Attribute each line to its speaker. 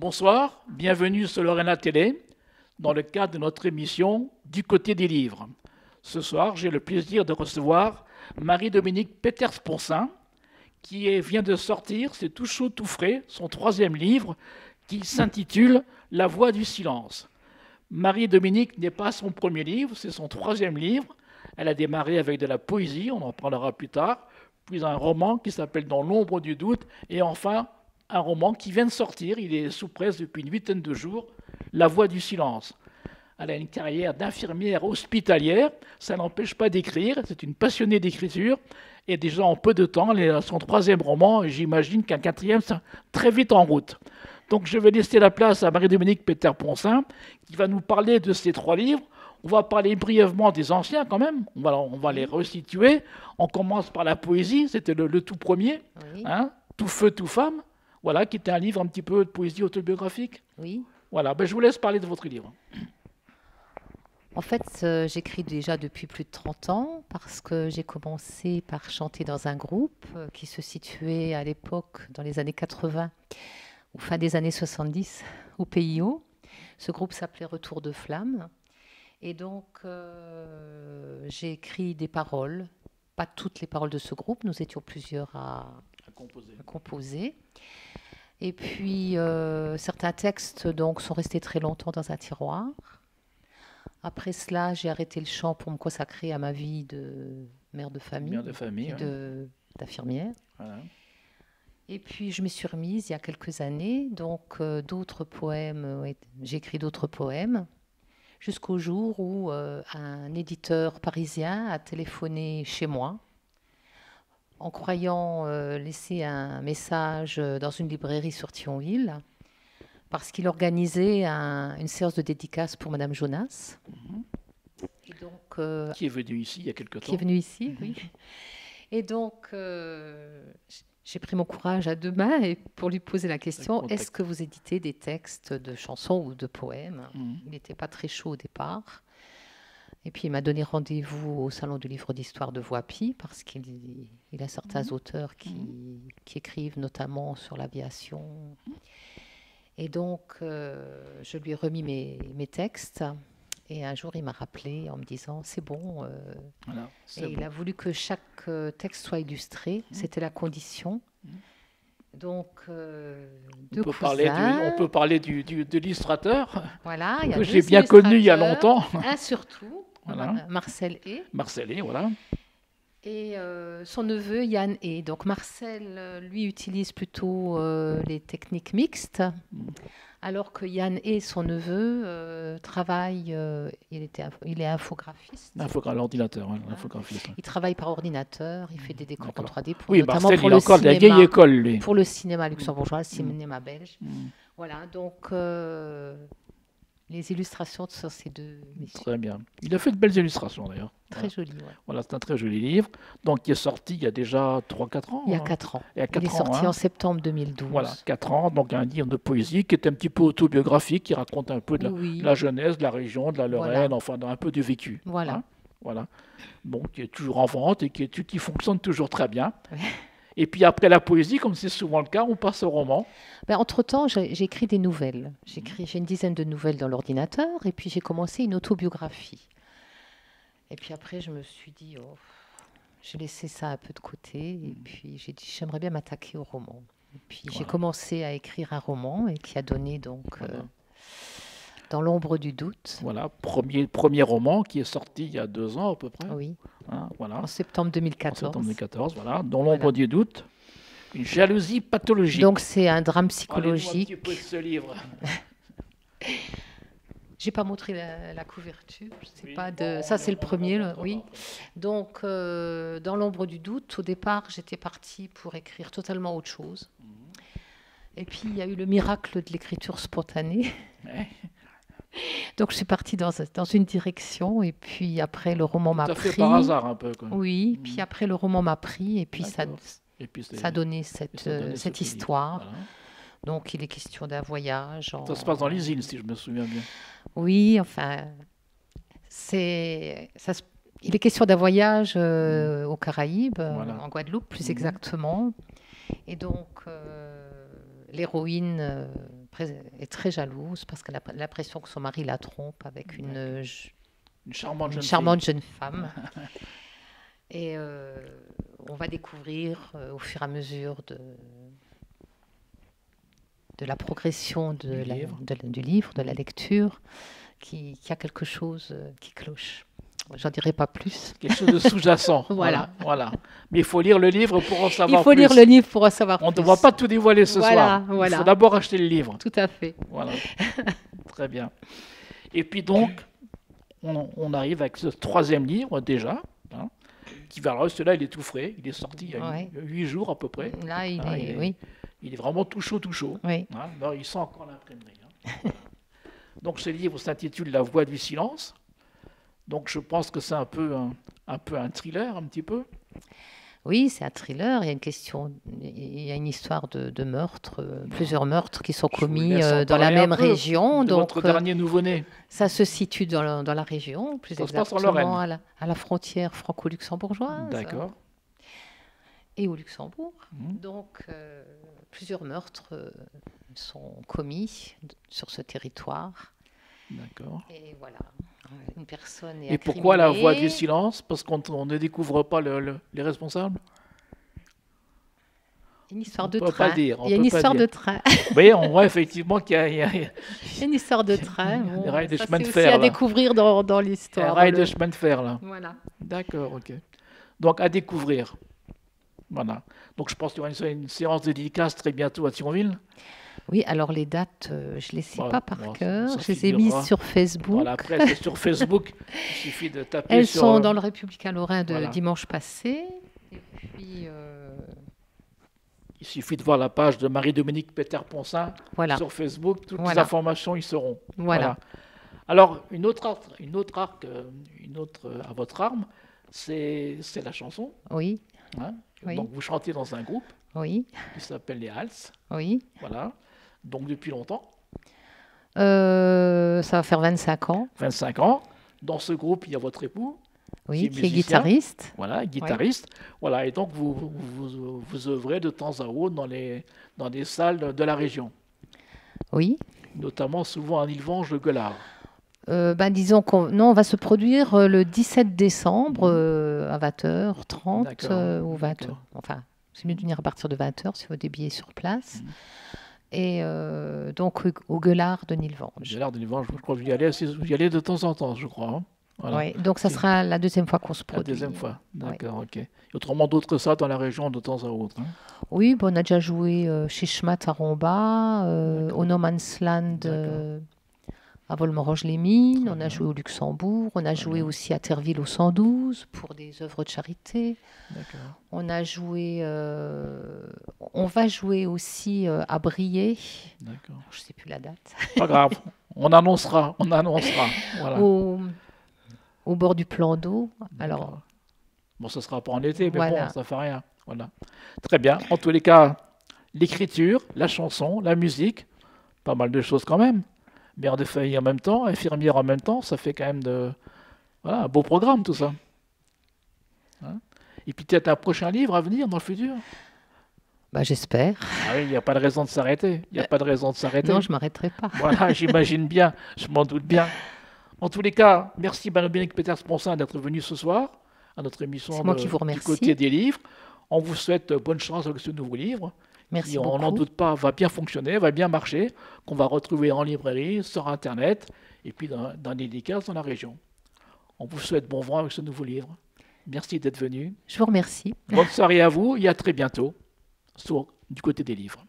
Speaker 1: Bonsoir, bienvenue sur Lorena Télé, dans le cadre de notre émission Du côté des livres. Ce soir, j'ai le plaisir de recevoir Marie-Dominique Peters-Ponsin, qui vient de sortir, c'est tout chaud, tout frais, son troisième livre, qui s'intitule La voix du silence. Marie-Dominique n'est pas son premier livre, c'est son troisième livre. Elle a démarré avec de la poésie, on en parlera plus tard, puis un roman qui s'appelle Dans l'ombre du doute, et enfin un roman qui vient de sortir, il est sous presse depuis une huitaine de jours, La voix du silence. Elle a une carrière d'infirmière hospitalière, ça n'empêche pas d'écrire, c'est une passionnée d'écriture, et déjà en peu de temps, elle est à son troisième roman, et j'imagine qu'un quatrième sera très vite en route. Donc je vais laisser la place à Marie-Dominique Peters-Ponsin, qui va nous parler de ces trois livres. On va parler brièvement des anciens quand même, on va les resituer. On commence par la poésie, c'était le tout premier,
Speaker 2: Oui.
Speaker 1: Tout feu, tout femme, voilà, qui était un livre un petit peu de poésie autobiographique.
Speaker 2: Oui.
Speaker 1: Voilà, je vous laisse parler de votre livre.
Speaker 2: En fait, j'écris déjà depuis plus de 30 ans parce que j'ai commencé par chanter dans un groupe qui se situait à l'époque dans les années 80 ou fin des années 70 au PIO. Ce groupe s'appelait Retour de Flamme. Et donc, j'ai écrit des paroles, pas toutes les paroles de ce groupe, nous étions plusieurs à composer. Et puis, certains textes donc, sont restés très longtemps dans un tiroir. Après cela, j'ai arrêté le chant pour me consacrer à ma vie de mère de famille, d'infirmière.
Speaker 1: Voilà.
Speaker 2: Et puis, je me suis remise il y a quelques années, donc d'autres poèmes, j'ai écrit d'autres poèmes, jusqu'au jour où un éditeur parisien a téléphoné chez moi, en croyant laisser un message dans une librairie sur Thionville, parce qu'il organisait une séance de dédicace pour Madame Jonas. Et donc,
Speaker 1: qui est venue ici il y a quelque temps.
Speaker 2: Qui est venue ici, oui. Et donc, j'ai pris mon courage à deux mains pour lui poser la question, est-ce que vous éditez des textes de chansons ou de poèmes? Il n'était pas très chaud au départ. Et puis, il m'a donné rendez-vous au Salon du livre d'histoire de Voipy, parce qu'il a certains auteurs qui écrivent notamment sur l'aviation. Et donc, je lui ai remis mes textes. Et un jour, il m'a rappelé en me disant « c'est bon ».
Speaker 1: Voilà,
Speaker 2: Il a voulu que chaque texte soit illustré. C'était la condition. Donc, deux cousins.
Speaker 1: On peut parler de l'illustrateur,
Speaker 2: Voilà,
Speaker 1: que j'ai bien connu il y a longtemps.
Speaker 2: Un surtout,
Speaker 1: voilà.
Speaker 2: Marcel E.
Speaker 1: Marcel E, voilà.
Speaker 2: Et son neveu, Yann E. Donc, Marcel, lui, utilise plutôt les techniques mixtes. Alors que Yann et son neveu travaillent, il est infographiste.
Speaker 1: L'ordinateur, l'infographiste.
Speaker 2: Il travaille par ordinateur, il fait des décors en 3D,
Speaker 1: notamment
Speaker 2: Marcel,
Speaker 1: pour le cinéma, la vieille école, lui.
Speaker 2: Pour le cinéma luxembourgeois, le cinéma belge. Voilà, donc les illustrations sur ces deux messieurs.
Speaker 1: Très bien. Il a fait de belles illustrations, d'ailleurs.
Speaker 2: Très joli, ouais.
Speaker 1: Voilà, c'est un très joli livre. Donc, qui est sorti il y a déjà 3-4 ans.
Speaker 2: Il y a 4 ans.
Speaker 1: Il est
Speaker 2: sorti en septembre 2012.
Speaker 1: Voilà, 4 ans. Donc, un livre de poésie qui est un petit peu autobiographique, qui raconte un peu de la jeunesse, de la région, de la Lorraine, enfin, un peu du vécu.
Speaker 2: Voilà.
Speaker 1: Voilà. Bon, qui est toujours en vente et qui fonctionne toujours très bien. Et puis après la poésie, comme c'est souvent le cas, on passe au roman.
Speaker 2: Entre-temps, j'ai écrit des nouvelles. J'ai une dizaine de nouvelles dans l'ordinateur et puis j'ai commencé une autobiographie. Et puis après, je me suis dit, j'ai laissé ça un peu de côté et puis j'ai dit, j'aimerais bien m'attaquer au roman. Et puis j'ai commencé à écrire un roman et qui a donné donc Dans l'ombre du doute.
Speaker 1: Voilà, premier roman qui est sorti il y a 2 ans à peu près.
Speaker 2: Oui.
Speaker 1: Voilà.
Speaker 2: En septembre 2014.
Speaker 1: En septembre 2014, voilà. Dans l'ombre du doute, une jalousie pathologique.
Speaker 2: Donc c'est un drame psychologique.
Speaker 1: Parlez-nous un petit peu de ce livre.
Speaker 2: J'ai pas montré la couverture. Ça c'est le premier, oui. Donc dans l'ombre du doute, au départ, j'étais partie pour écrire totalement autre chose. Et puis il y a eu le miracle de l'écriture spontanée. Donc je suis partie dans une direction et puis après le roman m'a pris.
Speaker 1: Tout à fait par hasard un peu. Quoi.
Speaker 2: Oui, puis après le roman m'a pris et puis ça a donné cette histoire. Voilà. Donc il est question d'un voyage.
Speaker 1: Ça se passe dans les îles si je me souviens bien.
Speaker 2: Oui, enfin il est question d'un voyage aux Caraïbes, en Guadeloupe plus exactement. Et donc l'héroïne est très jalouse parce qu'elle a l'impression que son mari la trompe avec
Speaker 1: Une charmante
Speaker 2: une
Speaker 1: jeune
Speaker 2: charmante
Speaker 1: fille.
Speaker 2: jeune femme. Et on va découvrir au fur et à mesure de la progression
Speaker 1: Du livre.
Speaker 2: du livre, de la lecture, qu'il y a quelque chose qui cloche. J'en dirai pas plus.
Speaker 1: Quelque chose de sous-jacent.
Speaker 2: Voilà.
Speaker 1: Voilà. Mais il faut lire le livre pour en
Speaker 2: Il
Speaker 1: savoir
Speaker 2: faut
Speaker 1: plus.
Speaker 2: lire le livre pour en savoir
Speaker 1: On ne
Speaker 2: plus.
Speaker 1: va pas tout dévoiler ce soir. Il
Speaker 2: Voilà.
Speaker 1: faut d'abord acheter le livre.
Speaker 2: Tout à fait.
Speaker 1: Voilà. Très bien. Et puis donc, on arrive avec ce troisième livre déjà, hein, qui va, alors celui-là, il est tout frais. Il est sorti il y a
Speaker 2: Ouais.
Speaker 1: 8 jours à peu près.
Speaker 2: Là,
Speaker 1: Ah,
Speaker 2: oui.
Speaker 1: Il est vraiment tout chaud, tout chaud.
Speaker 2: Oui.
Speaker 1: Hein. Alors, il sent encore l'imprimerie. Hein. Donc ce livre s'intitule La Voix du silence. Donc je pense que c'est un peu un thriller, un petit peu.
Speaker 2: Oui, c'est un thriller. Il y a une histoire de meurtre, plusieurs meurtres qui sont
Speaker 1: Je vous
Speaker 2: commis
Speaker 1: laisse en
Speaker 2: dans la
Speaker 1: parler un
Speaker 2: même
Speaker 1: peu
Speaker 2: région.
Speaker 1: de
Speaker 2: Donc,
Speaker 1: votre dernier nouveau-né.
Speaker 2: ça se situe dans la région, plus
Speaker 1: Ça se passe en
Speaker 2: exactement
Speaker 1: Lorraine.
Speaker 2: à la frontière franco-luxembourgeoise
Speaker 1: D'accord.
Speaker 2: et au Luxembourg.
Speaker 1: Mhm.
Speaker 2: Donc, plusieurs meurtres sont commis sur ce territoire.
Speaker 1: D'accord.
Speaker 2: Et voilà, une personne est
Speaker 1: Et pourquoi la voix du
Speaker 2: incriminée.
Speaker 1: silence? Parce qu'on ne découvre pas les responsables?
Speaker 2: Une histoire
Speaker 1: On
Speaker 2: de
Speaker 1: peut pas
Speaker 2: train.
Speaker 1: le dire, on
Speaker 2: Il y a
Speaker 1: peut
Speaker 2: une
Speaker 1: pas
Speaker 2: histoire
Speaker 1: dire.
Speaker 2: de train.
Speaker 1: Oui, on voit effectivement qu'il y a
Speaker 2: Il y a une histoire de train.
Speaker 1: des
Speaker 2: Bon,
Speaker 1: rails de
Speaker 2: ça,
Speaker 1: chemin de
Speaker 2: c'est
Speaker 1: fer,
Speaker 2: aussi à
Speaker 1: là.
Speaker 2: découvrir dans
Speaker 1: un
Speaker 2: l'histoire.
Speaker 1: rail
Speaker 2: dans
Speaker 1: de
Speaker 2: le-
Speaker 1: chemin de fer, là.
Speaker 2: Voilà.
Speaker 1: D'accord, ok. Donc à découvrir. Voilà. Donc je pense qu'il y aura une séance de dédicace très bientôt à Thionville.
Speaker 2: Oui, alors les dates, je ne les sais
Speaker 1: Bon,
Speaker 2: pas par
Speaker 1: bon,
Speaker 2: cœur.
Speaker 1: ça
Speaker 2: Je les ai mises
Speaker 1: figurera
Speaker 2: sur Facebook.
Speaker 1: Voilà, après c'est sur Facebook. Il suffit de taper
Speaker 2: Elles
Speaker 1: sur.
Speaker 2: sont dans le Républicain Lorrain de
Speaker 1: voilà.
Speaker 2: dimanche passé. Et puis,
Speaker 1: Il suffit de voir la page de Marie-Dominique Peter-Ponsin
Speaker 2: voilà.
Speaker 1: sur Facebook. Toutes les
Speaker 2: Voilà.
Speaker 1: informations y seront.
Speaker 2: Voilà.
Speaker 1: Alors, une autre à votre arme, c'est la chanson.
Speaker 2: Oui,
Speaker 1: Hein.
Speaker 2: Oui.
Speaker 1: Donc, vous chantez dans un groupe
Speaker 2: oui,
Speaker 1: qui s'appelle les Hals.
Speaker 2: oui.
Speaker 1: Voilà. Donc, depuis longtemps,
Speaker 2: Ça va faire 25 ans.
Speaker 1: 25 ans. Dans ce groupe, il y a votre époux,
Speaker 2: Oui,
Speaker 1: qui est
Speaker 2: qui est
Speaker 1: musicien.
Speaker 2: guitariste.
Speaker 1: voilà, guitariste. Voilà. Et donc, vous œuvrez de temps à autre dans les salles de la région,
Speaker 2: Oui.
Speaker 1: notamment souvent à Nilvange-le-Gueulard.
Speaker 2: Disons on va se produire le 17 décembre à 20h30
Speaker 1: D'accord,
Speaker 2: ou 20h.
Speaker 1: d'accord.
Speaker 2: Enfin, c'est mieux de venir à partir de 20h si vous avez des billets sur place.
Speaker 1: Mhm.
Speaker 2: Et donc au Gueulard de Nilvange.
Speaker 1: Gueulard de Nilvange, je crois que vous y allez de temps en temps, je crois. Hein. Voilà.
Speaker 2: Ouais, donc ça
Speaker 1: C'est
Speaker 2: sera la deuxième fois qu'on se
Speaker 1: la
Speaker 2: produit.
Speaker 1: deuxième fois. D'accord, ok. Et autrement d'autres ça dans la région de temps à autre. Hein.
Speaker 2: Oui, on a déjà joué chez Schmat à Romba, au No Man's Land à Volmorange-les-Mines,
Speaker 1: Très
Speaker 2: on a
Speaker 1: bien.
Speaker 2: joué au Luxembourg, on a joué
Speaker 1: bien.
Speaker 2: aussi à Terville au 112 pour des œuvres de charité.
Speaker 1: D'accord.
Speaker 2: On a joué, on va jouer aussi à Briey,
Speaker 1: D'accord.
Speaker 2: je ne sais plus la date,
Speaker 1: Pas grave. On annoncera. Voilà.
Speaker 2: au bord du plan d'eau. Alors,
Speaker 1: D'accord. Bon, ce sera pas en été, mais
Speaker 2: Voilà.
Speaker 1: bon, ça fait rien. Voilà. Très bien. En tous les cas, l'écriture, la chanson, la musique, pas mal de choses quand même. Mère de famille en même temps, infirmière en même temps, ça fait quand même un beau programme tout ça. Hein. Et puis peut-être un prochain livre à venir dans le futur.
Speaker 2: j'espère.
Speaker 1: Ah oui, il n'y a pas de raison de s'arrêter. Il n'y a pas de raison de s'arrêter.
Speaker 2: Non, je ne m'arrêterai pas.
Speaker 1: Voilà, j'imagine bien, je m'en doute bien. En tous les cas, merci Marie-Dominique Peters-Ponsin d'être venu ce soir à notre émission
Speaker 2: C'est moi qui vous
Speaker 1: du
Speaker 2: remercie.
Speaker 1: côté des livres. On vous souhaite bonne chance avec ce nouveau livre.
Speaker 2: Merci
Speaker 1: Qui, on n'en
Speaker 2: beaucoup.
Speaker 1: doute pas, va bien fonctionner, va bien marcher, qu'on va retrouver en librairie, sur Internet, et puis dans les dédicaces dans la région. On vous souhaite bon vent avec ce nouveau livre. Merci d'être venu.
Speaker 2: Je vous remercie.
Speaker 1: Bonne soirée à vous et à très bientôt du côté des livres.